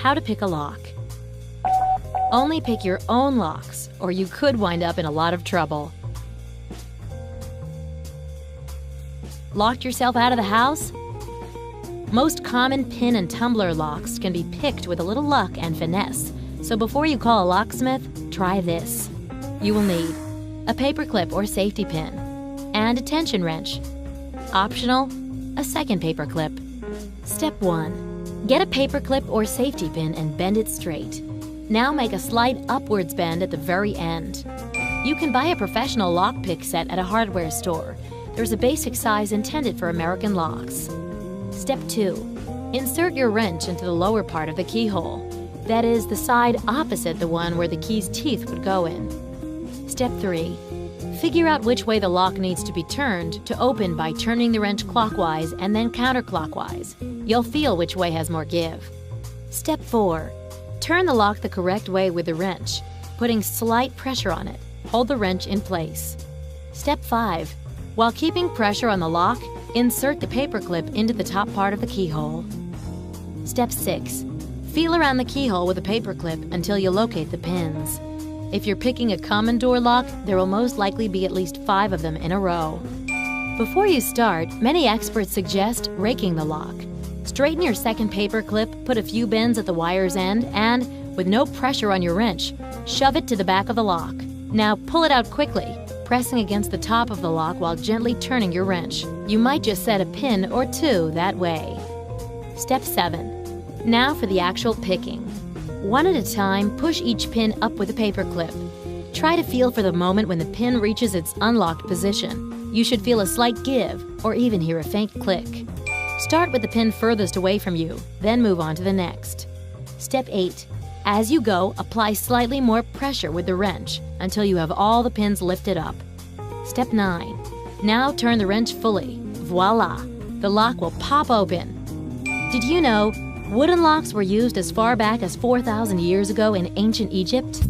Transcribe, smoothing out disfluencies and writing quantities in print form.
How to pick a lock. Only pick your own locks, or you could wind up in a lot of trouble. Locked yourself out of the house? Most common pin and tumbler locks can be picked with a little luck and finesse, so before you call a locksmith, try this. You will need a paperclip or safety pin, and a tension wrench. Optional, a second paperclip. Step 1. Get a paperclip or safety pin and bend it straight. Now make a slight upwards bend at the very end. You can buy a professional lockpick set at a hardware store. There's a basic size intended for American locks. Step 2. Insert your wrench into the lower part of the keyhole. That is, the side opposite the one where the key's teeth would go in. Step 3. Figure out which way the lock needs to be turned to open by turning the wrench clockwise and then counterclockwise. You'll feel which way has more give. Step 4. Turn the lock the correct way with the wrench, putting slight pressure on it. Hold the wrench in place. Step 5. While keeping pressure on the lock, insert the paperclip into the top part of the keyhole. Step 6. Feel around the keyhole with a paperclip until you locate the pins. If you're picking a common door lock, there will most likely be at least 5 of them in a row. Before you start, many experts suggest raking the lock. Straighten your second paperclip, put a few bends at the wire's end, and, with no pressure on your wrench, shove it to the back of the lock. Now pull it out quickly, pressing against the top of the lock while gently turning your wrench. You might just set a pin or 2 that way. Step 7. Now for the actual picking. One at a time, push each pin up with a paperclip. Try to feel for the moment when the pin reaches its unlocked position. You should feel a slight give, or even hear a faint click. Start with the pin furthest away from you, then move on to the next. Step 8. As you go, apply slightly more pressure with the wrench until you have all the pins lifted up. Step 9. Now turn the wrench fully. Voila! The lock will pop open. Did you know wooden locks were used as far back as 4,000 years ago in ancient Egypt?